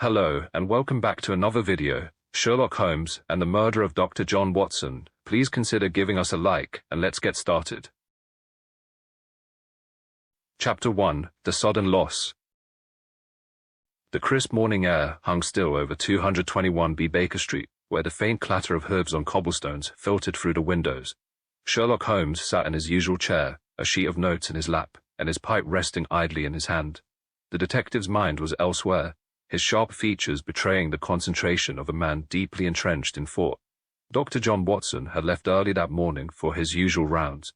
Hello, and welcome back to another video, Sherlock Holmes and the Murder of Dr. John Watson. Please consider giving us a like, and let's get started. Chapter 1, The Sudden Loss. The crisp morning air hung still over 221B Baker Street, where the faint clatter of hooves on cobblestones filtered through the windows. Sherlock Holmes sat in his usual chair, a sheet of notes in his lap, and his pipe resting idly in his hand. The detective's mind was elsewhere, his sharp features betraying the concentration of a man deeply entrenched in thought. Dr. John Watson had left early that morning for his usual rounds.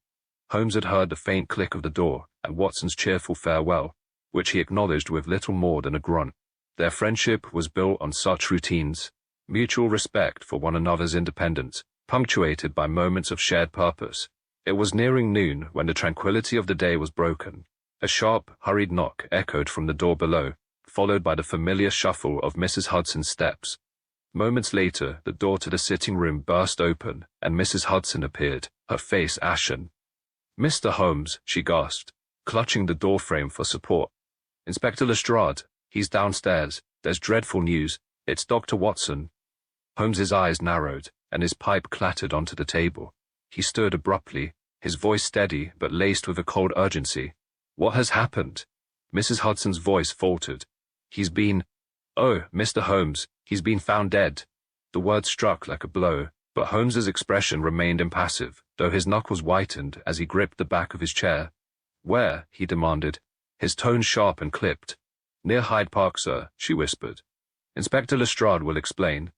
Holmes had heard the faint click of the door and Watson's cheerful farewell, which he acknowledged with little more than a grunt. Their friendship was built on such routines, mutual respect for one another's independence, punctuated by moments of shared purpose. It was nearing noon when the tranquility of the day was broken. A sharp, hurried knock echoed from the door below, followed by the familiar shuffle of Mrs. Hudson's steps. Moments later, the door to the sitting room burst open, and Mrs. Hudson appeared, her face ashen. "Mr. Holmes," she gasped, clutching the doorframe for support. "Inspector Lestrade, he's downstairs. There's dreadful news. It's Dr. Watson." Holmes's eyes narrowed, and his pipe clattered onto the table. He stood abruptly, his voice steady but laced with a cold urgency. "What has happened?" Mrs. Hudson's voice faltered. "Oh, Mr. Holmes, he's been found dead." The word struck like a blow, but Holmes's expression remained impassive, though his knuckles whitened as he gripped the back of his chair. "Where?" he demanded, his tone sharp and clipped. "Near Hyde Park, sir," she whispered. "Inspector Lestrade will explain."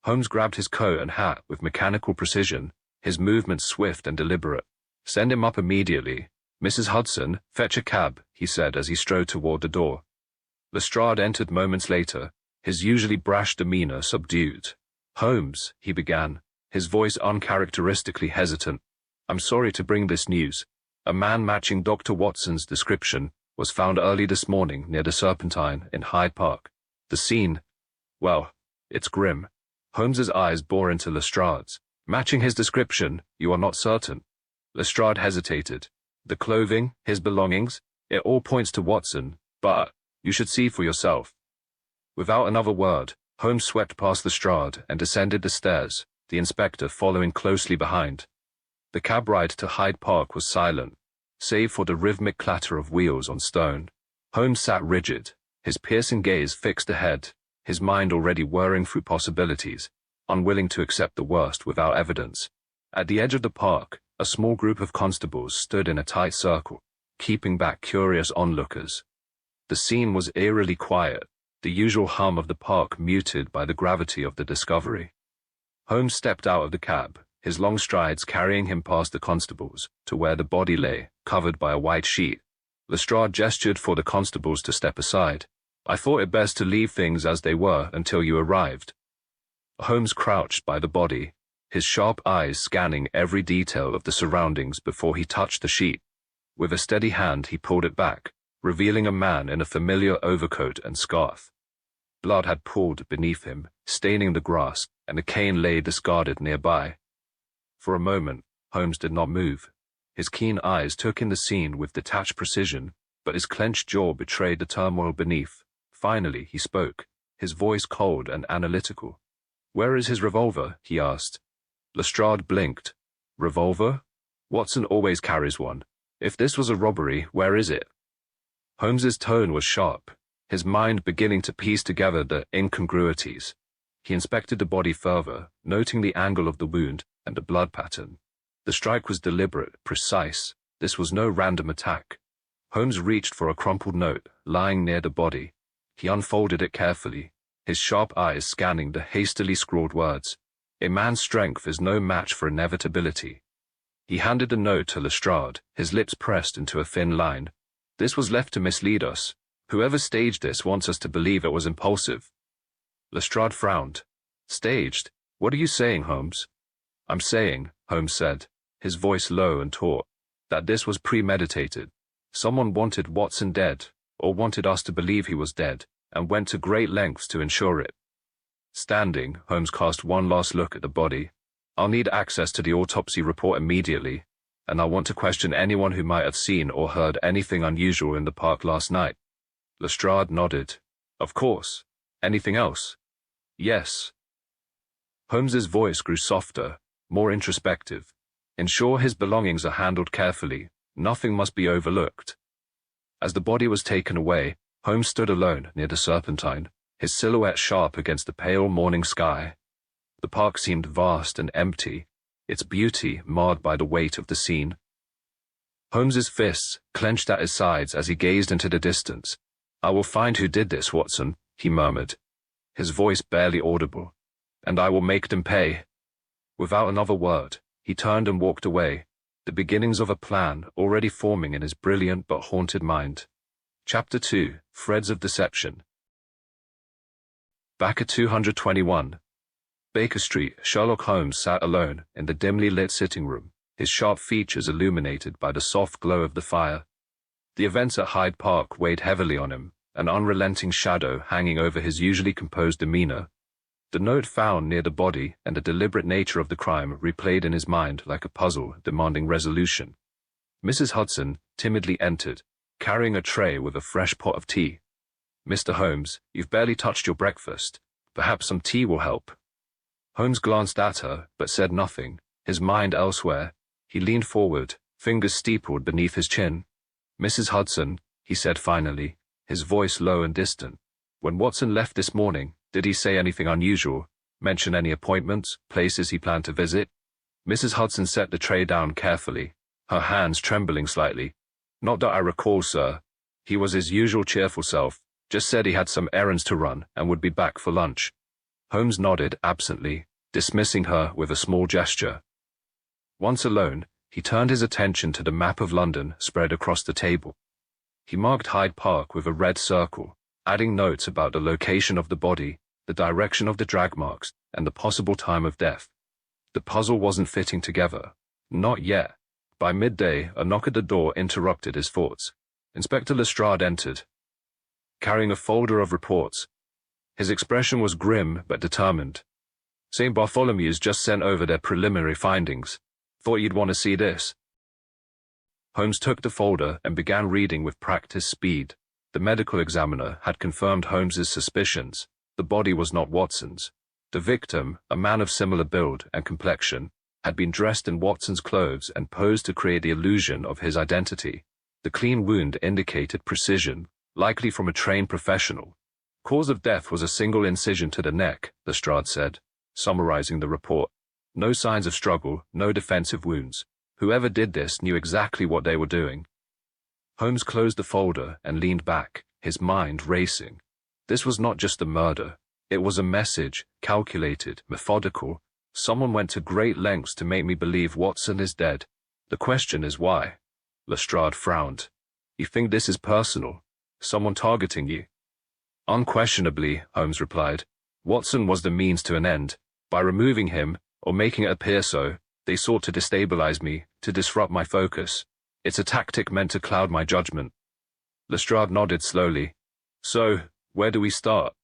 Holmes grabbed his coat and hat with mechanical precision, his movements swift and deliberate. "Send him up immediately. Mrs. Hudson, fetch a cab," he said as he strode toward the door. Lestrade entered moments later, his usually brash demeanor subdued. "Holmes," he began, his voice uncharacteristically hesitant, "I'm sorry to bring this news. A man matching Dr. Watson's description was found early this morning near the Serpentine in Hyde Park. The scene, well, it's grim." Holmes's eyes bore into Lestrade's. "Matching his description, you are not certain?" Lestrade hesitated. "The clothing, his belongings, it all points to Watson, but you should see for yourself." Without another word, Holmes swept past Lestrade and descended the stairs, the inspector following closely behind. The cab ride to Hyde Park was silent, save for the rhythmic clatter of wheels on stone. Holmes sat rigid, his piercing gaze fixed ahead, his mind already whirring through possibilities, unwilling to accept the worst without evidence. At the edge of the park, a small group of constables stood in a tight circle, keeping back curious onlookers. The scene was eerily quiet, the usual hum of the park muted by the gravity of the discovery. Holmes stepped out of the cab, his long strides carrying him past the constables to where the body lay, covered by a white sheet. Lestrade gestured for the constables to step aside. "I thought it best to leave things as they were until you arrived." Holmes crouched by the body, his sharp eyes scanning every detail of the surroundings before he touched the sheet. With a steady hand he pulled it back, revealing a man in a familiar overcoat and scarf. Blood had pooled beneath him, staining the grass, and a cane lay discarded nearby. For a moment, Holmes did not move. His keen eyes took in the scene with detached precision, but his clenched jaw betrayed the turmoil beneath. Finally, he spoke, his voice cold and analytical. "Where is his revolver?" he asked. Lestrade blinked. "Revolver? Watson always carries one. If this was a robbery, where is it?" Holmes's tone was sharp, his mind beginning to piece together the incongruities. He inspected the body further, noting the angle of the wound and the blood pattern. The strike was deliberate, precise. This was no random attack. Holmes reached for a crumpled note lying near the body. He unfolded it carefully, his sharp eyes scanning the hastily scrawled words. "A man's strength is no match for inevitability." He handed the note to Lestrade, his lips pressed into a thin line. "This was left to mislead us. Whoever staged this wants us to believe it was impulsive." Lestrade frowned. "Staged? What are you saying, Holmes?" "I'm saying," Holmes said, his voice low and taut, "that this was premeditated. Someone wanted Watson dead, or wanted us to believe he was dead, and went to great lengths to ensure it." Standing, Holmes cast one last look at the body. "I'll need access to the autopsy report immediately, and I want to question anyone who might have seen or heard anything unusual in the park last night." Lestrade nodded. "Of course. Anything else? Yes. Holmes's voice grew softer, more introspective. Ensure his belongings are handled carefully. Nothing must be overlooked. As the body was taken away, Holmes stood alone near the Serpentine, his silhouette sharp against the pale morning sky. The park seemed vast and empty, its beauty marred by the weight of the scene. Holmes's fists clenched at his sides as he gazed into the distance. "I will find who did this, Watson," he murmured, his voice barely audible. "And I will make them pay." Without another word, he turned and walked away, the beginnings of a plan already forming in his brilliant but haunted mind. Chapter 2: Threads of Deception. Back at 221 Baker Street, Sherlock Holmes sat alone in the dimly lit sitting room, his sharp features illuminated by the soft glow of the fire. The events at Hyde Park weighed heavily on him, an unrelenting shadow hanging over his usually composed demeanor. The note found near the body and the deliberate nature of the crime replayed in his mind like a puzzle demanding resolution. Mrs. Hudson timidly entered, carrying a tray with a fresh pot of tea. "Mr. Holmes, you've barely touched your breakfast. Perhaps some tea will help." Holmes glanced at her, but said nothing, his mind elsewhere. He leaned forward, fingers steepled beneath his chin. "Mrs. Hudson," he said finally, his voice low and distant. "When Watson left this morning, did he say anything unusual? Mention any appointments, places he planned to visit?" Mrs. Hudson set the tray down carefully, her hands trembling slightly. "Not that I recall, sir. He was his usual cheerful self, just said he had some errands to run and would be back for lunch." Holmes nodded absently, dismissing her with a small gesture. Once alone, he turned his attention to the map of London spread across the table. He marked Hyde Park with a red circle, adding notes about the location of the body, the direction of the drag marks, and the possible time of death. The puzzle wasn't fitting together. Not yet. By midday, a knock at the door interrupted his thoughts. Inspector Lestrade entered, carrying a folder of reports. His expression was grim but determined. "St. Bartholomew's just sent over their preliminary findings. Thought you'd want to see this." Holmes took the folder and began reading with practiced speed. The medical examiner had confirmed Holmes's suspicions. The body was not Watson's. The victim, a man of similar build and complexion, had been dressed in Watson's clothes and posed to create the illusion of his identity. The clean wound indicated precision, likely from a trained professional. "Cause of death was a single incision to the neck," Lestrade said, summarizing the report. "No signs of struggle, no defensive wounds. Whoever did this knew exactly what they were doing." Holmes closed the folder and leaned back, his mind racing. This was not just a murder. It was a message, calculated, methodical. Someone went to great lengths to make me believe Watson is dead. The question is why? Lestrade frowned. "You think this is personal? Someone targeting you?" "Unquestionably," Holmes replied. "Watson was the means to an end. By removing him, or making it appear so, they sought to destabilize me, to disrupt my focus. It's a tactic meant to cloud my judgment." Lestrade nodded slowly. "So, where do we start?"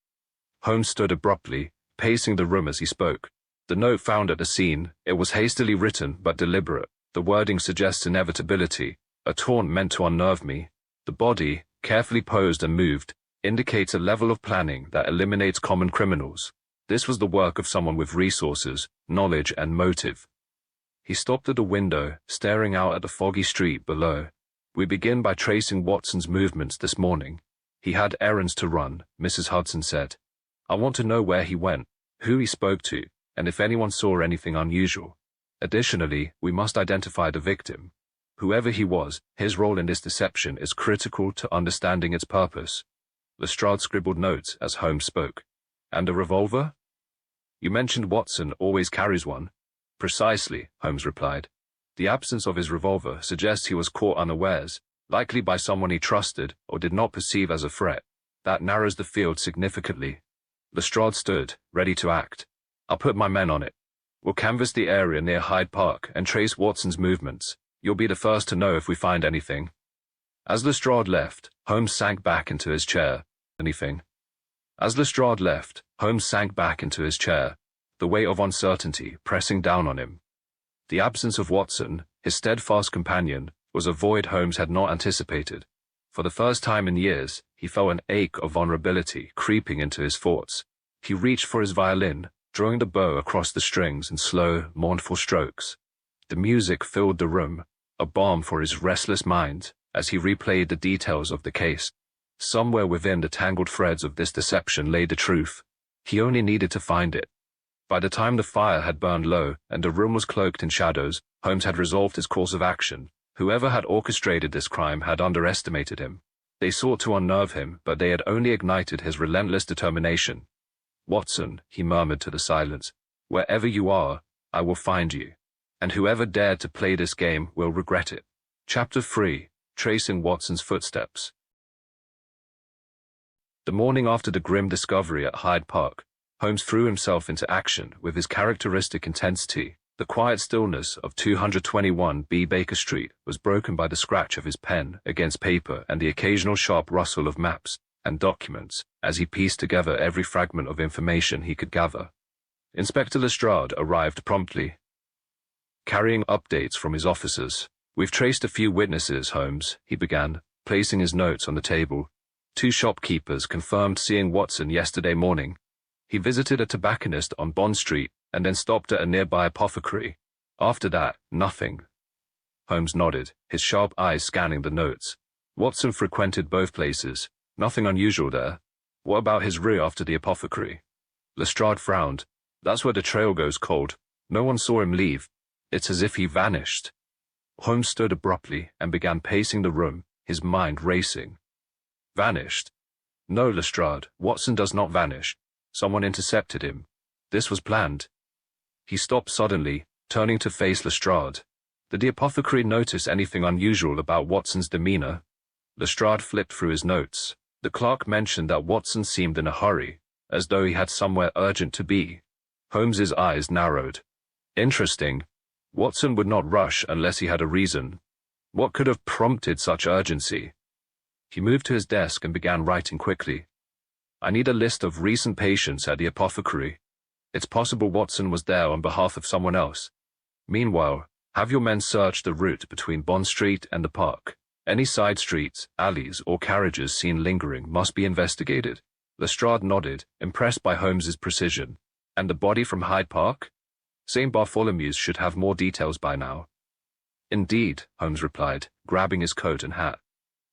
Holmes stood abruptly, pacing the room as he spoke. The note found at the scene, it was hastily written but deliberate. The wording suggests inevitability, a taunt meant to unnerve me. The body, carefully posed and moved, indicates a level of planning that eliminates common criminals. This was the work of someone with resources, knowledge, and motive. He stopped at the window, staring out at the foggy street below. "We begin by tracing Watson's movements this morning. He had errands to run," Mrs. Hudson said. "I want to know where he went, who he spoke to, and if anyone saw anything unusual. Additionally, we must identify the victim. Whoever he was, his role in this deception is critical to understanding its purpose." Lestrade scribbled notes as Holmes spoke. "And a revolver?" "You mentioned Watson always carries one." "Precisely," Holmes replied. "The absence of his revolver suggests he was caught unawares, likely by someone he trusted or did not perceive as a threat. That narrows the field significantly." Lestrade stood, ready to act. "I'll put my men on it. We'll canvass the area near Hyde Park and trace Watson's movements. You'll be the first to know if we find anything." As Lestrade left, Holmes sank back into his chair. The weight of uncertainty pressing down on him. The absence of Watson, his steadfast companion, was a void Holmes had not anticipated. For the first time in years, he felt an ache of vulnerability creeping into his thoughts. He reached for his violin, drawing the bow across the strings in slow, mournful strokes. The music filled the room, a balm for his restless mind, as he replayed the details of the case. Somewhere within the tangled threads of this deception lay the truth. He only needed to find it. By the time the fire had burned low and the room was cloaked in shadows, Holmes had resolved his course of action. Whoever had orchestrated this crime had underestimated him. They sought to unnerve him, but they had only ignited his relentless determination. "Watson," he murmured to the silence, "wherever you are, I will find you. And whoever dared to play this game will regret it." Chapter 3. Tracing Watson's Footsteps. The morning after the grim discovery at Hyde Park, Holmes threw himself into action with his characteristic intensity. The quiet stillness of 221B Baker Street was broken by the scratch of his pen against paper and the occasional sharp rustle of maps and documents as he pieced together every fragment of information he could gather. Inspector Lestrade arrived promptly, carrying updates from his officers. "We've traced a few witnesses, Holmes," he began, placing his notes on the table. "Two shopkeepers confirmed seeing Watson yesterday morning. He visited a tobacconist on Bond Street and then stopped at a nearby apothecary. After that, nothing." Holmes nodded, his sharp eyes scanning the notes. "Watson frequented both places. Nothing unusual there. What about his route after the apothecary?" Lestrade frowned. "That's where the trail goes cold. No one saw him leave. It's as if he vanished." Holmes stood abruptly and began pacing the room, his mind racing. "Vanished? No, Lestrade, Watson does not vanish. Someone intercepted him. This was planned." He stopped suddenly, turning to face Lestrade. "Did the apothecary notice anything unusual about Watson's demeanor?" Lestrade flipped through his notes. The clerk mentioned that Watson seemed in a hurry, as though he had somewhere urgent to be. Holmes's eyes narrowed. "Interesting. Watson would not rush unless he had a reason. What could have prompted such urgency?" He moved to his desk and began writing quickly. "I need a list of recent patients at the apothecary. It's possible Watson was there on behalf of someone else. Meanwhile, have your men search the route between Bond Street and the park. Any side streets, alleys, or carriages seen lingering must be investigated." Lestrade nodded, impressed by Holmes's precision. "And the body from Hyde Park? St. Bartholomew's should have more details by now." "Indeed," Holmes replied, grabbing his coat and hat.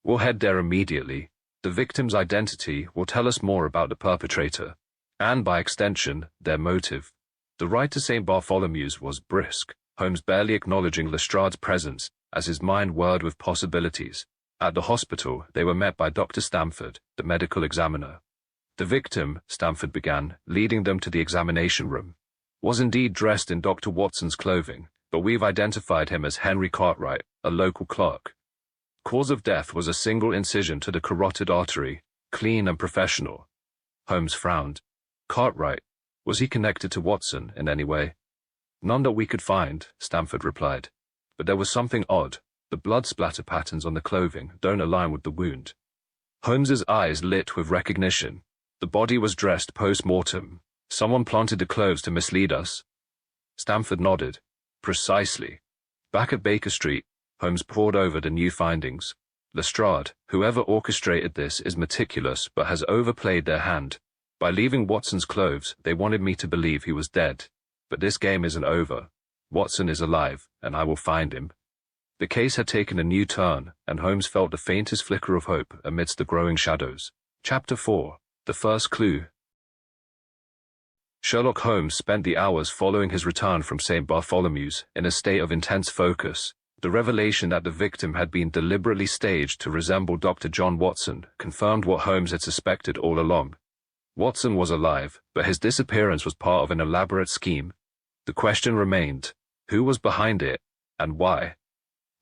"We'll head there immediately. The victim's identity will tell us more about the perpetrator, and by extension, their motive." The ride to St. Bartholomew's was brisk, Holmes barely acknowledging Lestrade's presence as his mind whirled with possibilities. At the hospital, they were met by Dr. Stamford, the medical examiner. "The victim," Stamford began, leading them to the examination room, "was indeed dressed in Dr. Watson's clothing, but we've identified him as Henry Cartwright, a local clerk. Cause of death was a single incision to the carotid artery, clean and professional." Holmes frowned. "Cartwright, was he connected to Watson in any way?" "None that we could find," Stamford replied. "But there was something odd. The blood splatter patterns on the clothing don't align with the wound." Holmes's eyes lit with recognition. "The body was dressed post-mortem. Someone planted the clothes to mislead us." Stamford nodded. "Precisely." Back at Baker Street, Holmes pored over the new findings. "Lestrade, whoever orchestrated this is meticulous but has overplayed their hand. By leaving Watson's clothes, they wanted me to believe he was dead. But this game isn't over. Watson is alive, and I will find him." The case had taken a new turn, and Holmes felt the faintest flicker of hope amidst the growing shadows. Chapter 4. The First Clue. Sherlock Holmes spent the hours following his return from St. Bartholomew's in a state of intense focus. The revelation that the victim had been deliberately staged to resemble Dr. John Watson confirmed what Holmes had suspected all along. Watson was alive, but his disappearance was part of an elaborate scheme. The question remained, who was behind it, and why?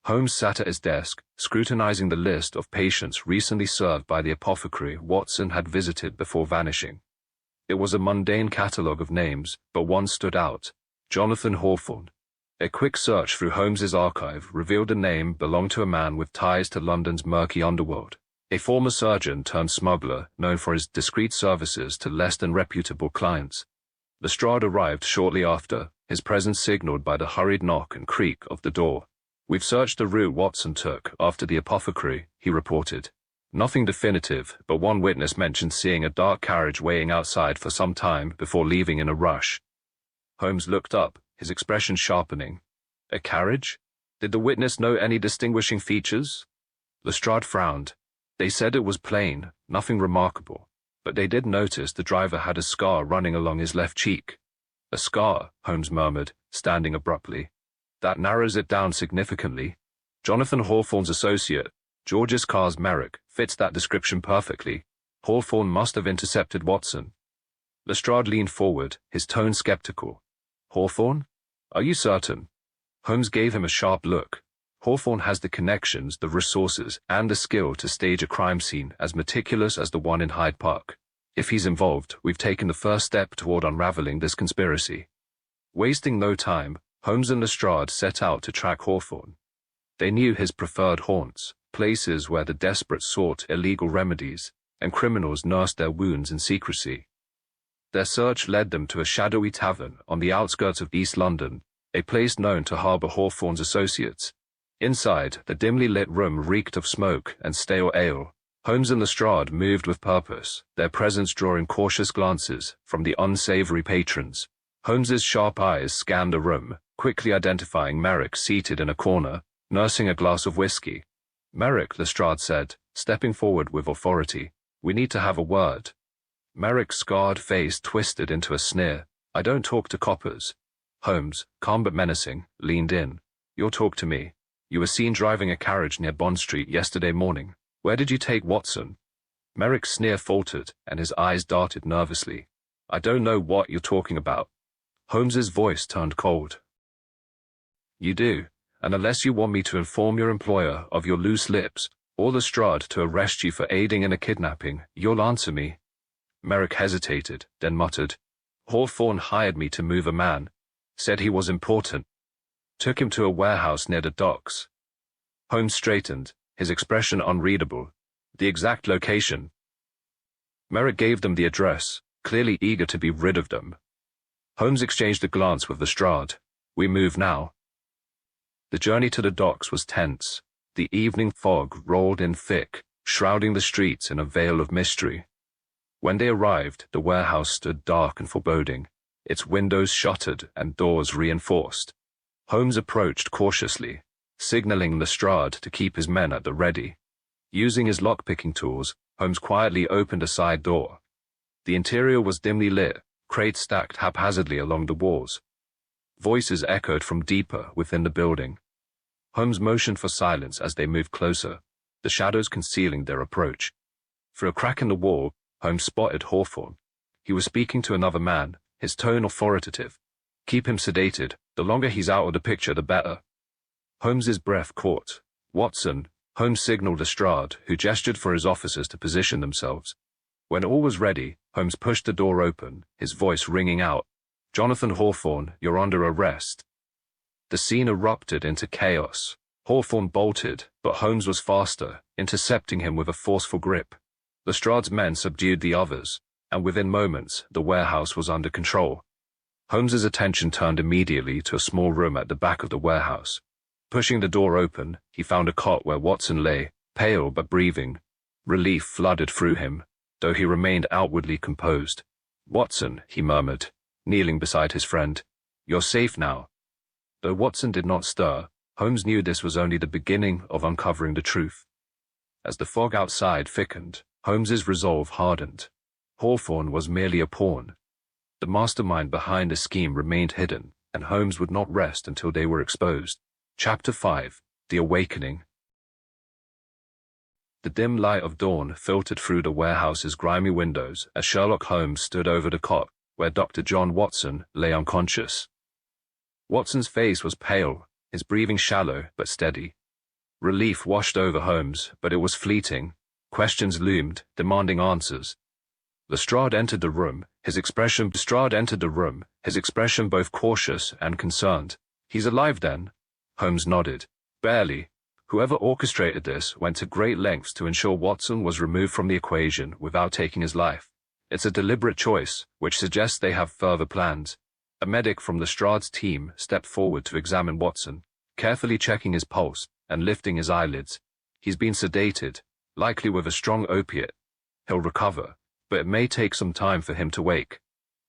Holmes sat at his desk, scrutinizing the list of patients recently served by the apothecary Watson had visited before vanishing. It was a mundane catalogue of names, but one stood out: Jonathan Hawthorne. A quick search through Holmes's archive revealed the name belonged to a man with ties to London's murky underworld, a former surgeon turned smuggler known for his discreet services to less than reputable clients. Lestrade arrived shortly after, his presence signaled by the hurried knock and creak of the door. "We've searched the route Watson took after the apothecary," he reported. Nothing definitive, but one witness mentioned seeing a dark carriage waiting outside for some time before leaving in a rush. Holmes looked up, his expression sharpening. A carriage? Did the witness know any distinguishing features? Lestrade frowned. They said it was plain, nothing remarkable, but they did notice the driver had a scar running along his left cheek. A scar, Holmes murmured, standing abruptly. That narrows it down significantly. Jonathan Hawthorne's associate, Georges Carr's Merrick, fits that description perfectly. Hawthorne must have intercepted Watson. Lestrade leaned forward, his tone skeptical. Hawthorne? Are you certain? Holmes gave him a sharp look. Hawthorne has the connections, the resources, and the skill to stage a crime scene as meticulous as the one in Hyde Park. If he's involved, we've taken the first step toward unraveling this conspiracy. Wasting no time, Holmes and Lestrade set out to track Hawthorne. They knew his preferred haunts, places where the desperate sought illegal remedies, and criminals nursed their wounds in secrecy. Their search led them to a shadowy tavern on the outskirts of East London, a place known to harbor Hawthorne's associates. Inside, the dimly lit room reeked of smoke and stale ale. Holmes and Lestrade moved with purpose, their presence drawing cautious glances from the unsavory patrons. Holmes's sharp eyes scanned the room, quickly identifying Merrick seated in a corner, nursing a glass of whiskey. Merrick, Lestrade said, stepping forward with authority. We need to have a word. Merrick's scarred face twisted into a sneer. I don't talk to coppers. Holmes, calm but menacing, leaned in. You'll talk to me. You were seen driving a carriage near Bond Street yesterday morning. Where did you take Watson? Merrick's sneer faltered, and his eyes darted nervously. I don't know what you're talking about. Holmes's voice turned cold. You do, and unless you want me to inform your employer of your loose lips, or Lestrade to arrest you for aiding in a kidnapping, you'll answer me. Merrick hesitated, then muttered. Hawthorne hired me to move a man. Said he was important. Took him to a warehouse near the docks. Holmes straightened, his expression unreadable. The exact location. Merrick gave them the address, clearly eager to be rid of them. Holmes exchanged a glance with Lestrade. We move now. The journey to the docks was tense. The evening fog rolled in thick, shrouding the streets in a veil of mystery. When they arrived, the warehouse stood dark and foreboding, its windows shuttered and doors reinforced. Holmes approached cautiously, signaling Lestrade to keep his men at the ready. Using his lock-picking tools, Holmes quietly opened a side door. The interior was dimly lit, crates stacked haphazardly along the walls. Voices echoed from deeper within the building. Holmes motioned for silence as they moved closer, the shadows concealing their approach. Through a crack in the wall, Holmes spotted Hawthorne. He was speaking to another man, his tone authoritative. Keep him sedated. The longer he's out of the picture, the better. Holmes's breath caught. Watson, Holmes signaled Lestrade, who gestured for his officers to position themselves. When all was ready, Holmes pushed the door open, his voice ringing out. Jonathan Hawthorne, you're under arrest. The scene erupted into chaos. Hawthorne bolted, but Holmes was faster, intercepting him with a forceful grip. Lestrade's men subdued the others, and within moments, the warehouse was under control. Holmes's attention turned immediately to a small room at the back of the warehouse. Pushing the door open, he found a cot where Watson lay, pale but breathing. Relief flooded through him, though he remained outwardly composed. Watson, he murmured, kneeling beside his friend. You're safe now. Though Watson did not stir, Holmes knew this was only the beginning of uncovering the truth. As the fog outside thickened, Holmes's resolve hardened. Hawthorne was merely a pawn. The mastermind behind the scheme remained hidden, and Holmes would not rest until they were exposed. Chapter 5. The Awakening. The dim light of dawn filtered through the warehouse's grimy windows as Sherlock Holmes stood over the cot where Dr. John Watson lay unconscious. Watson's face was pale, his breathing shallow but steady. Relief washed over Holmes, but it was fleeting. Questions loomed, demanding answers. Lestrade entered the room, his expression both cautious and concerned. He's alive then? Holmes nodded. Barely. Whoever orchestrated this went to great lengths to ensure Watson was removed from the equation without taking his life. It's a deliberate choice, which suggests they have further plans. A medic from Lestrade's team stepped forward to examine Watson, carefully checking his pulse and lifting his eyelids. He's been sedated, likely with a strong opiate. He'll recover, but it may take some time for him to wake.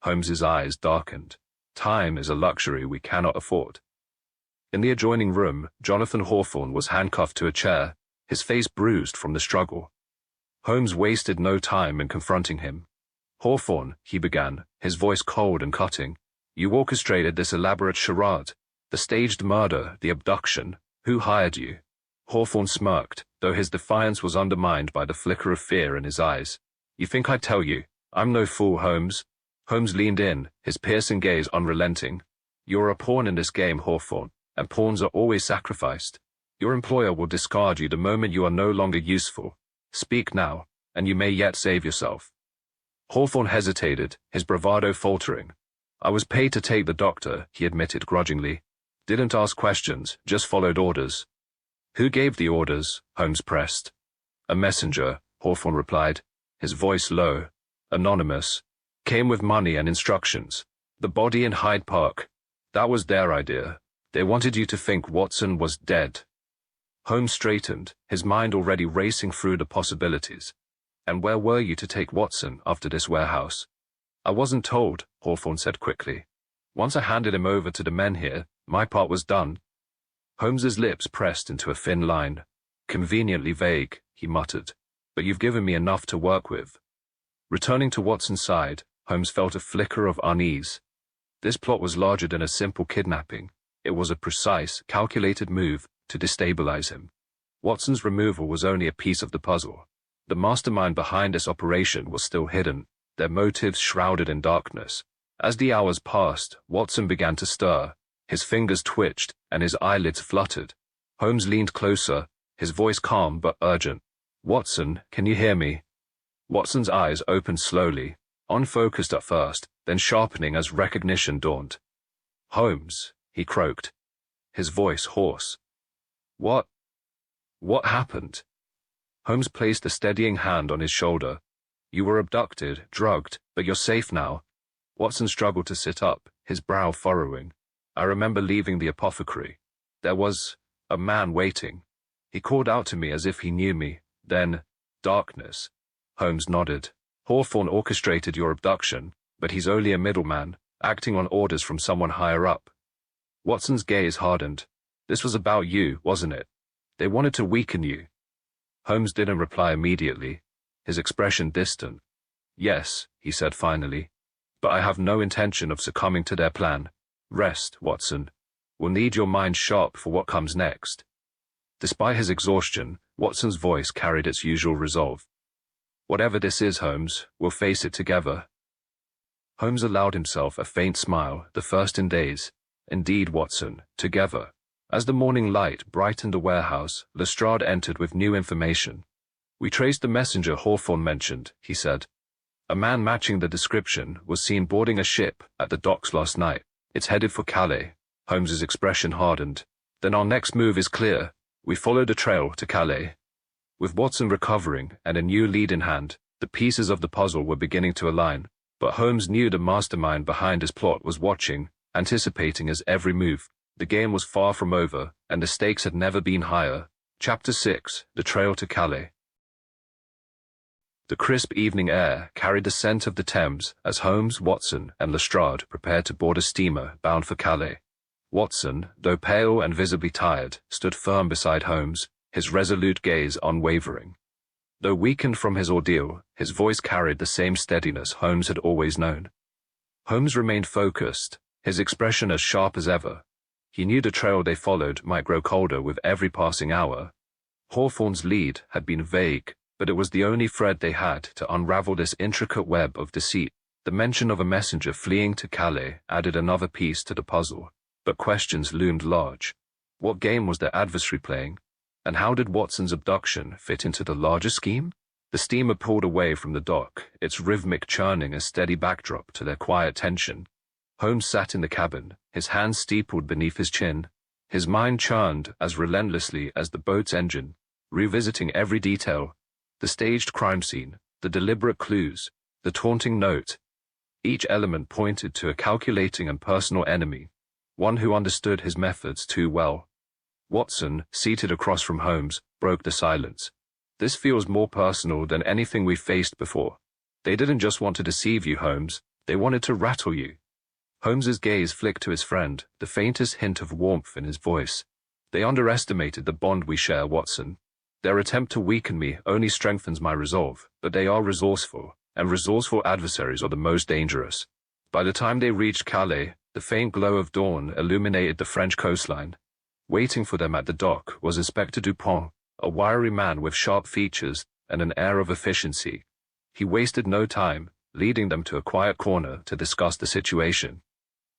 Holmes's eyes darkened. Time is a luxury we cannot afford. In the adjoining room, Jonathan Hawthorne was handcuffed to a chair, his face bruised from the struggle. Holmes wasted no time in confronting him. "Hawthorne," he began, his voice cold and cutting, "you orchestrated this elaborate charade, the staged murder, the abduction. Who hired you?" Hawthorne smirked, though his defiance was undermined by the flicker of fear in his eyes. "You think I'd tell you? I'm no fool, Holmes." Holmes leaned in, his piercing gaze unrelenting. "You're a pawn in this game, Hawthorne, and pawns are always sacrificed. Your employer will discard you the moment you are no longer useful. Speak now, and you may yet save yourself." Hawthorne hesitated, his bravado faltering. "I was paid to take the doctor," he admitted grudgingly. "Didn't ask questions, just followed orders." "Who gave the orders?" Holmes pressed. "A messenger," Hawthorne replied, his voice low. "Anonymous. Came with money and instructions. The body in Hyde Park. That was their idea. They wanted you to think Watson was dead." Holmes straightened, his mind already racing through the possibilities. "And where were you to take Watson after this warehouse?" "I wasn't told," Hawthorne said quickly. "Once I handed him over to the men here, my part was done." Holmes's lips pressed into a thin line. "Conveniently vague," he muttered, "but you've given me enough to work with." Returning to Watson's side, Holmes felt a flicker of unease. This plot was larger than a simple kidnapping. It was a precise, calculated move to destabilize him. Watson's removal was only a piece of the puzzle. The mastermind behind this operation was still hidden, their motives shrouded in darkness. As the hours passed, Watson began to stir. His fingers twitched, and his eyelids fluttered. Holmes leaned closer, his voice calm but urgent. "Watson, can you hear me?" Watson's eyes opened slowly, unfocused at first, then sharpening as recognition dawned. "Holmes," he croaked, his voice hoarse. What happened?" Holmes placed a steadying hand on his shoulder. "You were abducted, drugged, but you're safe now." Watson struggled to sit up, his brow furrowing. "I remember leaving the apothecary. There was a man waiting. He called out to me as if he knew me. Then, darkness." Holmes nodded. "Hawthorne orchestrated your abduction, but he's only a middleman, acting on orders from someone higher up." Watson's gaze hardened. "This was about you, wasn't it? They wanted to weaken you." Holmes didn't reply immediately, his expression distant. "Yes," he said finally, "but I have no intention of succumbing to their plan. Rest, Watson. We'll need your mind sharp for what comes next." Despite his exhaustion, Watson's voice carried its usual resolve. "Whatever this is, Holmes, we'll face it together." Holmes allowed himself a faint smile, the first in days. "Indeed, Watson, together." As the morning light brightened the warehouse, Lestrade entered with new information. "We traced the messenger Hawthorne mentioned," he said. "A man matching the description was seen boarding a ship at the docks last night. It's headed for Calais." Holmes's expression hardened. "Then our next move is clear. We follow the trail to Calais." With Watson recovering and a new lead in hand, the pieces of the puzzle were beginning to align, but Holmes knew the mastermind behind his plot was watching, anticipating his every move. The game was far from over, and the stakes had never been higher. Chapter 6: The Trail to Calais. The crisp evening air carried the scent of the Thames as Holmes, Watson, and Lestrade prepared to board a steamer bound for Calais. Watson, though pale and visibly tired, stood firm beside Holmes, his resolute gaze unwavering. Though weakened from his ordeal, his voice carried the same steadiness Holmes had always known. Holmes remained focused, his expression as sharp as ever. He knew the trail they followed might grow colder with every passing hour. Hawthorne's lead had been vague, but it was the only thread they had to unravel this intricate web of deceit. The mention of a messenger fleeing to Calais added another piece to the puzzle, but questions loomed large. What game was their adversary playing? And how did Watson's abduction fit into the larger scheme? The steamer pulled away from the dock, its rhythmic churning a steady backdrop to their quiet tension. Holmes sat in the cabin, his hands steepled beneath his chin. His mind churned as relentlessly as the boat's engine, revisiting every detail, the staged crime scene, the deliberate clues, the taunting note. Each element pointed to a calculating and personal enemy, one who understood his methods too well. Watson, seated across from Holmes, broke the silence. This feels more personal than anything we've faced before. They didn't just want to deceive you, Holmes. They wanted to rattle you. Holmes's gaze flicked to his friend, the faintest hint of warmth in his voice. They underestimated the bond we share, Watson. Their attempt to weaken me only strengthens my resolve, but they are resourceful, and resourceful adversaries are the most dangerous. By the time they reached Calais, the faint glow of dawn illuminated the French coastline. Waiting for them at the dock was Inspector Dupont, a wiry man with sharp features and an air of efficiency. He wasted no time, leading them to a quiet corner to discuss the situation.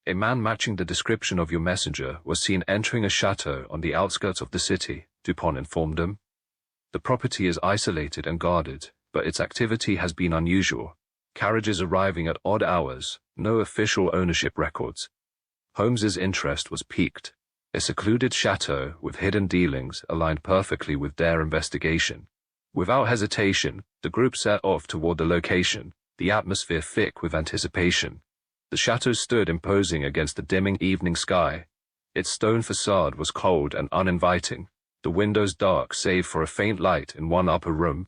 A man matching the description of your messenger was seen entering a chateau on the outskirts of the city, Dupont informed them. The property is isolated and guarded, but its activity has been unusual. Carriages arriving at odd hours, no official ownership records. Holmes's interest was piqued. A secluded chateau with hidden dealings aligned perfectly with their investigation. Without hesitation, the group set off toward the location, the atmosphere thick with anticipation. The chateau stood imposing against the dimming evening sky. Its stone facade was cold and uninviting, the windows dark save for a faint light in one upper room.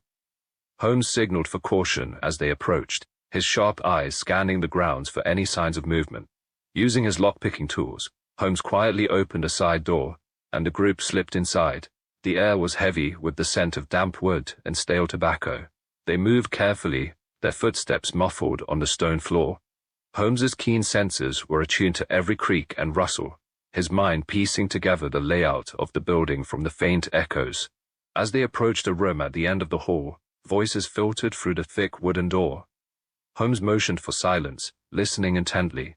Holmes signaled for caution as they approached, his sharp eyes scanning the grounds for any signs of movement. Using his lock-picking tools, Holmes quietly opened a side door, and the group slipped inside. The air was heavy with the scent of damp wood and stale tobacco. They moved carefully, their footsteps muffled on the stone floor. Holmes's keen senses were attuned to every creak and rustle, his mind piecing together the layout of the building from the faint echoes. As they approached a room at the end of the hall, voices filtered through the thick wooden door. Holmes motioned for silence, listening intently.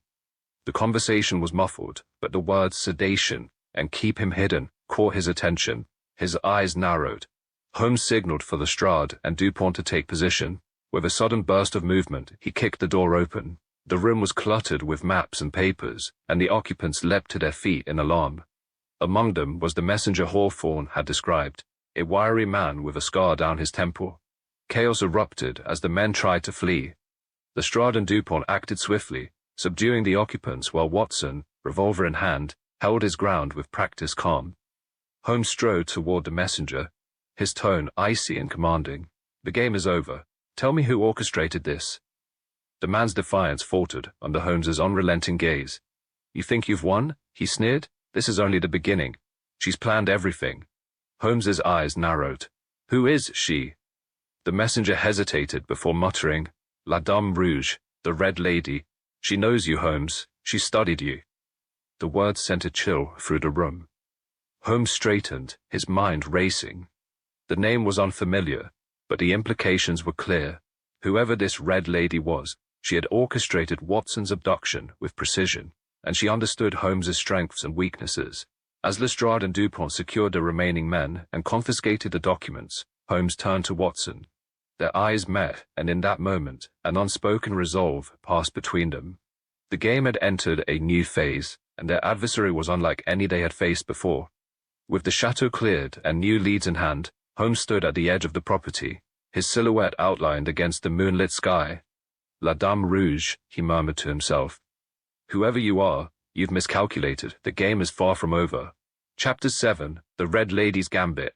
The conversation was muffled, but the words sedation and keep him hidden caught his attention. His eyes narrowed. Holmes signaled for Lestrade and Dupont to take position. With a sudden burst of movement, he kicked the door open. The room was cluttered with maps and papers, and the occupants leapt to their feet in alarm. Among them was the messenger Hawthorne had described, a wiry man with a scar down his temple. Chaos erupted as the men tried to flee. Lestrade and Dupont acted swiftly, subduing the occupants while Watson, revolver in hand, held his ground with practiced calm. Holmes strode toward the messenger, his tone icy and commanding. "The game is over. Tell me who orchestrated this." The man's defiance faltered under Holmes's unrelenting gaze. "You think you've won?" he sneered. "This is only the beginning. She's planned everything." Holmes's eyes narrowed. "Who is she?" The messenger hesitated before muttering, "La Dame Rouge, the Red Lady. She knows you, Holmes. She studied you." The words sent a chill through the room. Holmes straightened, his mind racing. The name was unfamiliar, but the implications were clear. Whoever this Red Lady was, she had orchestrated Watson's abduction with precision, and she understood Holmes's strengths and weaknesses. As Lestrade and Dupont secured the remaining men and confiscated the documents, Holmes turned to Watson. Their eyes met, and in that moment, an unspoken resolve passed between them. The game had entered a new phase, and their adversary was unlike any they had faced before. With the chateau cleared and new leads in hand, Holmes stood at the edge of the property, his silhouette outlined against the moonlit sky. "La Dame Rouge," he murmured to himself. "Whoever you are, you've miscalculated. The game is far from over." Chapter 7, The Red Lady's Gambit.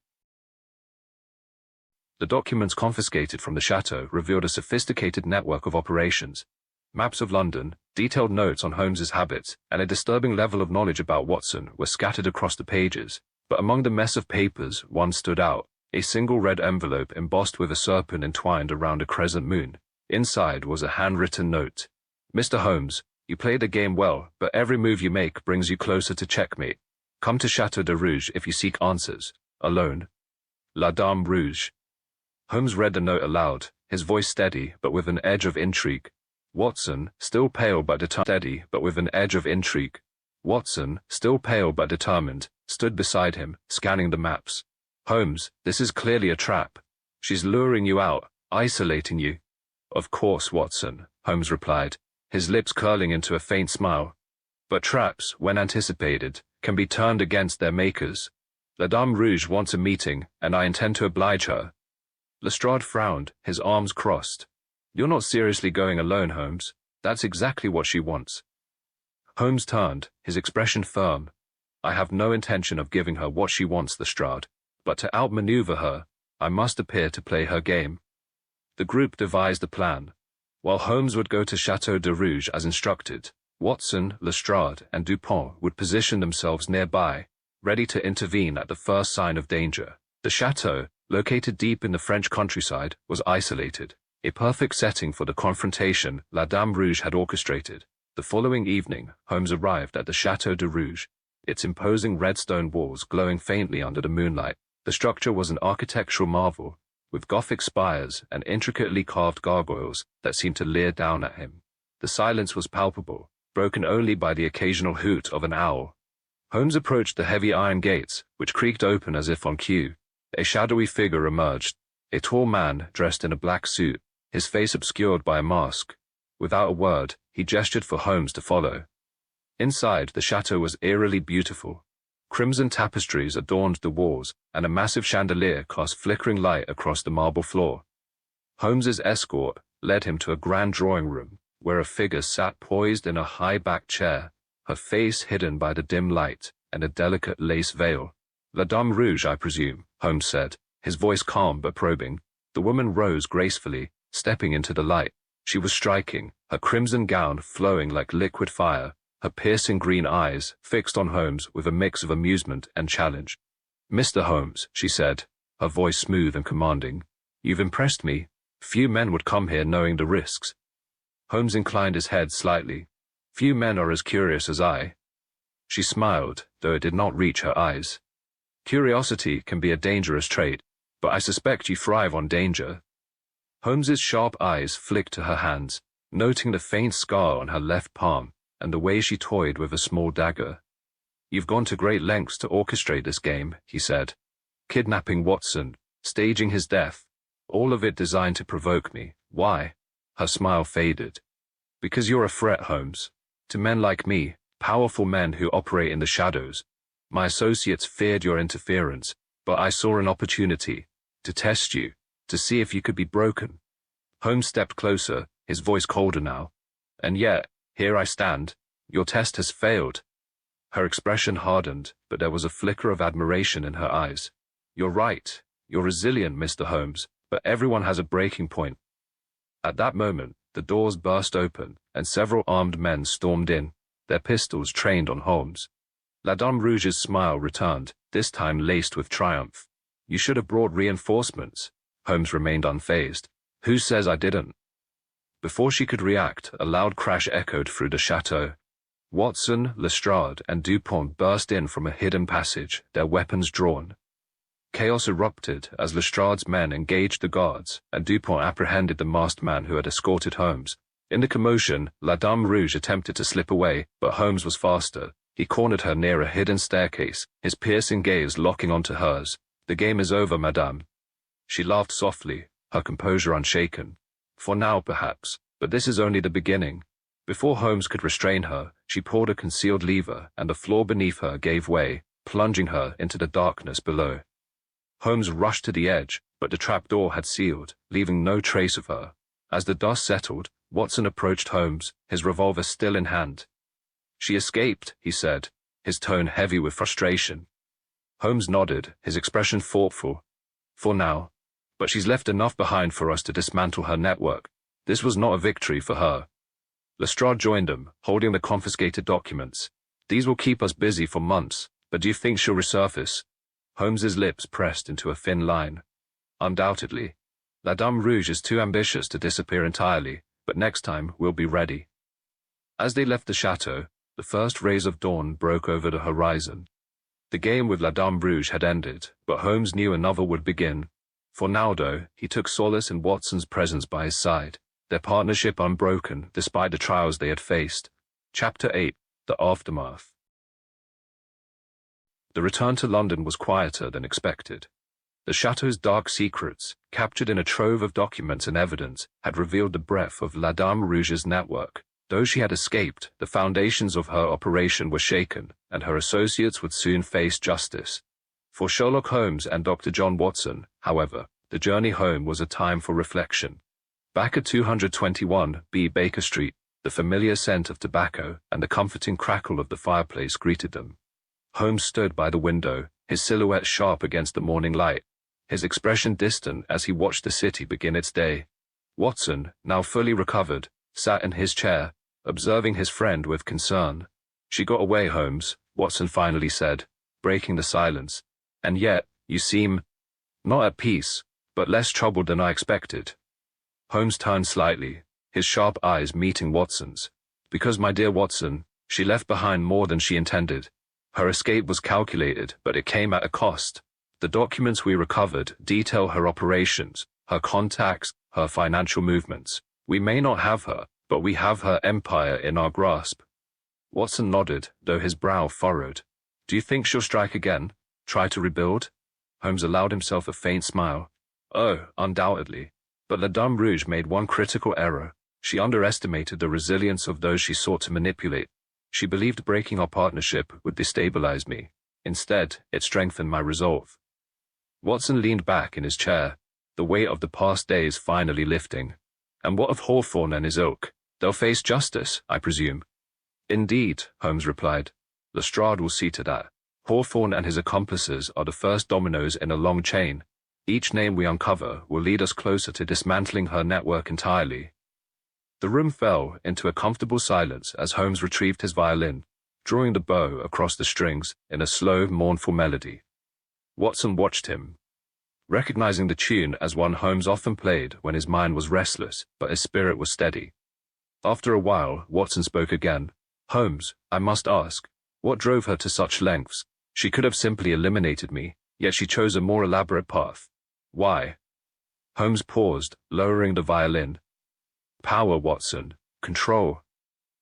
The documents confiscated from the chateau revealed a sophisticated network of operations. Maps of London, detailed notes on Holmes's habits, and a disturbing level of knowledge about Watson were scattered across the pages. But among the mess of papers, one stood out, a single red envelope embossed with a serpent entwined around a crescent moon. Inside was a handwritten note. "Mr. Holmes, you play the game well, but every move you make brings you closer to checkmate. Come to Chateau de Rouge if you seek answers. Alone. La Dame Rouge." Holmes read the note aloud, his voice steady but with an edge of intrigue. Watson, still pale but determined, Watson, still pale but determined, stood beside him, scanning the maps. "Holmes, this is clearly a trap. She's luring you out, isolating you." "Of course, Watson," Holmes replied, his lips curling into a faint smile. "But traps, when anticipated, can be turned against their makers. La Dame Rouge wants a meeting, and I intend to oblige her." Lestrade frowned, his arms crossed. "You're not seriously going alone, Holmes. That's exactly what she wants." Holmes turned, his expression firm. "I have no intention of giving her what she wants, Lestrade, but to outmaneuver her, I must appear to play her game. The group devised a plan. While Holmes would go to Chateau de Rouge as instructed, Watson, Lestrade, and Dupont would position themselves nearby, ready to intervene at the first sign of danger. The chateau, located deep in the French countryside, was isolated, a perfect setting for the confrontation La Dame Rouge had orchestrated. The following evening, Holmes arrived at the Chateau de Rouge, its imposing red stone walls glowing faintly under the moonlight. The structure was an architectural marvel, with Gothic spires and intricately carved gargoyles that seemed to leer down at him. The silence was palpable, broken only by the occasional hoot of an owl. Holmes approached the heavy iron gates, which creaked open as if on cue. A shadowy figure emerged, a tall man dressed in a black suit, his face obscured by a mask. Without a word, he gestured for Holmes to follow. Inside, the chateau was eerily beautiful. Crimson tapestries adorned the walls, and a massive chandelier cast flickering light across the marble floor. Holmes's escort led him to a grand drawing room, where a figure sat poised in a high-backed chair, her face hidden by the dim light and a delicate lace veil. La Dame Rouge, I presume, Holmes said, his voice calm but probing. The woman rose gracefully, stepping into the light. She was striking, her crimson gown flowing like liquid fire, her piercing green eyes fixed on Holmes with a mix of amusement and challenge. "Mr. Holmes," she said, her voice smooth and commanding, "you've impressed me. Few men would come here knowing the risks." Holmes inclined his head slightly. "Few men are as curious as I." She smiled, though it did not reach her eyes. "Curiosity can be a dangerous trait, but I suspect you thrive on danger." Holmes's sharp eyes flicked to her hands, noting the faint scar on her left palm and the way she toyed with a small dagger. "You've gone to great lengths to orchestrate this game," he said. "Kidnapping Watson, staging his death, all of it designed to provoke me. Why?" Her smile faded. "Because you're a threat, Holmes. To men like me, powerful men who operate in the shadows. My associates feared your interference, but I saw an opportunity to test you, to see if you could be broken." Holmes stepped closer, his voice colder now. "And yet, here I stand. Your test has failed." Her expression hardened, but there was a flicker of admiration in her eyes. "You're right. You're resilient, Mr. Holmes, but everyone has a breaking point." At that moment, the doors burst open, and several armed men stormed in, their pistols trained on Holmes. La Dame Rouge's smile returned, this time laced with triumph. "You should have brought reinforcements." Holmes remained unfazed. "Who says I didn't?" Before she could react, a loud crash echoed through the chateau. Watson, Lestrade, and Dupont burst in from a hidden passage, their weapons drawn. Chaos erupted as Lestrade's men engaged the guards, and Dupont apprehended the masked man who had escorted Holmes. In the commotion, La Dame Rouge attempted to slip away, but Holmes was faster. He cornered her near a hidden staircase, his piercing gaze locking onto hers. "The game is over, madame." She laughed softly, her composure unshaken. "For now, perhaps, but this is only the beginning." Before Holmes could restrain her, she pulled a concealed lever, and the floor beneath her gave way, plunging her into the darkness below. Holmes rushed to the edge, but the trapdoor had sealed, leaving no trace of her. As the dust settled, Watson approached Holmes, his revolver still in hand. "She escaped," he said, his tone heavy with frustration. Holmes nodded, his expression thoughtful. "For now. But she's left enough behind for us to dismantle her network." This was not a victory for her. Lestrade joined them, holding the confiscated documents. "These will keep us busy for months, but do you think she'll resurface?" Holmes's lips pressed into a thin line. "Undoubtedly. La Dame Rouge is too ambitious to disappear entirely, but next time we'll be ready." As they left the chateau, the first rays of dawn broke over the horizon. The game with La Dame Rouge had ended, but Holmes knew another would begin. For now, though, he took solace in Watson's presence by his side, their partnership unbroken despite the trials they had faced. Chapter 8: The Aftermath. The return to London was quieter than expected. The chateau's dark secrets, captured in a trove of documents and evidence, had revealed the breadth of La Dame Rouge's network. Though she had escaped, the foundations of her operation were shaken, and her associates would soon face justice. For Sherlock Holmes and Dr. John Watson, however, the journey home was a time for reflection. Back at 221 B Baker Street, the familiar scent of tobacco and the comforting crackle of the fireplace greeted them. Holmes stood by the window, his silhouette sharp against the morning light. his expression distant as he watched the city begin its day. Watson, now fully recovered, sat in his chair, observing his friend with concern. "She got away, Holmes," Watson finally said, breaking the silence. "And yet, you seem not at peace, but less troubled than I expected." Holmes turned slightly, his sharp eyes meeting Watson's. "Because, my dear Watson, she left behind more than she intended. Her escape was calculated, but it came at a cost. The documents we recovered detail her operations, her contacts, her financial movements. We may not have her, but we have her empire in our grasp." Watson nodded, though his brow furrowed. "Do you think she'll strike again? Try to rebuild?" Holmes allowed himself a faint smile. "Oh, undoubtedly. But La Dame Rouge made one critical error. She underestimated the resilience of those she sought to manipulate. She believed breaking our partnership would destabilize me. Instead, it strengthened my resolve." Watson leaned back in his chair, the weight of the past days finally lifting. "And what of Hawthorne and his ilk? They'll face justice, I presume." "Indeed," Holmes replied. "Lestrade will see to that. Hawthorne and his accomplices are the first dominoes in a long chain. Each name we uncover will lead us closer to dismantling her network entirely." The room fell into a comfortable silence as Holmes retrieved his violin, drawing the bow across the strings in a slow, mournful melody. Watson watched him, recognizing the tune as one Holmes often played when his mind was restless but his spirit was steady. After a while, Watson spoke again. "Holmes, I must ask, what drove her to such lengths? She could have simply eliminated me, yet she chose a more elaborate path. Why?" Holmes paused, lowering the violin. "Power, Watson. Control.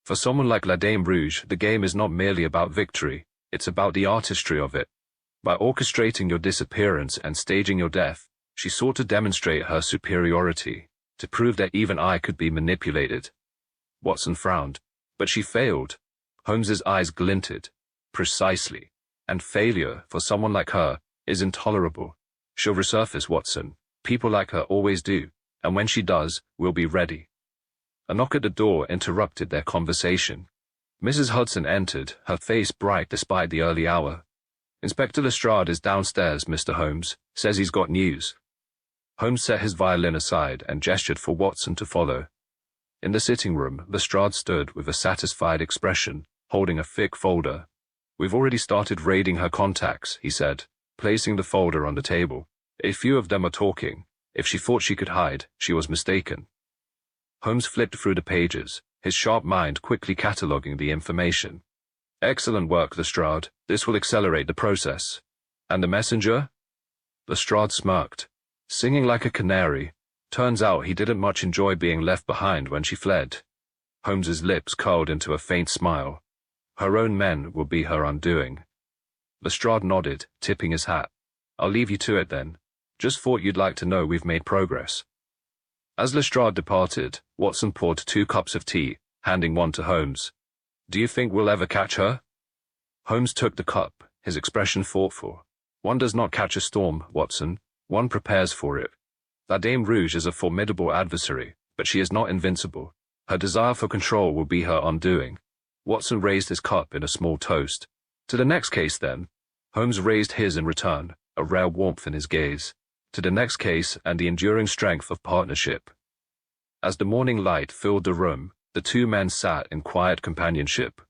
For someone like La Dame Rouge, the game is not merely about victory, it's about the artistry of it. By orchestrating your disappearance and staging your death, she sought to demonstrate her superiority, to prove that even I could be manipulated." Watson frowned. "But she failed." Holmes's eyes glinted. "Precisely. And failure, for someone like her, is intolerable. She'll resurface, Watson. People like her always do, and when she does, we'll be ready." A knock at the door interrupted their conversation. Mrs. Hudson entered, her face bright despite the early hour. "Inspector Lestrade is downstairs, Mr. Holmes. Says he's got news." Holmes set his violin aside and gestured for Watson to follow. In the sitting room, Lestrade stood with a satisfied expression, holding a thick folder. "We've already started raiding her contacts," he said, placing the folder on the table. "A few of them are talking. If she thought she could hide, she was mistaken." Holmes flipped through the pages, his sharp mind quickly cataloguing the information. "Excellent work, Lestrade. This will accelerate the process." "And the messenger?" Lestrade smirked. "Singing like a canary. Turns out he didn't much enjoy being left behind when she fled." Holmes's lips curled into a faint smile. "Her own men will be her undoing." Lestrade nodded, tipping his hat. "I'll leave you to it then. Just thought you'd like to know we've made progress." As Lestrade departed, Watson poured 2 cups of tea, handing one to Holmes. "Do you think we'll ever catch her?" Holmes took the cup, his expression thoughtful. "One does not catch a storm, Watson. One prepares for it. La Dame Rouge is a formidable adversary, but she is not invincible. Her desire for control will be her undoing." Watson raised his cup in a small toast. "To the next case, then." Holmes raised his in return, a rare warmth in his gaze. "To the next case and the enduring strength of partnership." As the morning light filled the room, the 2 men sat in quiet companionship.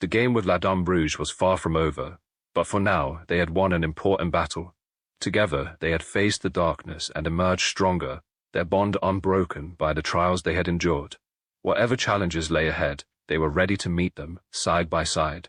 The game with La Dame Rouge was far from over, but for now they had won an important battle. Together they had faced the darkness and emerged stronger, their bond unbroken by the trials they had endured. Whatever challenges lay ahead, they were ready to meet them, side by side.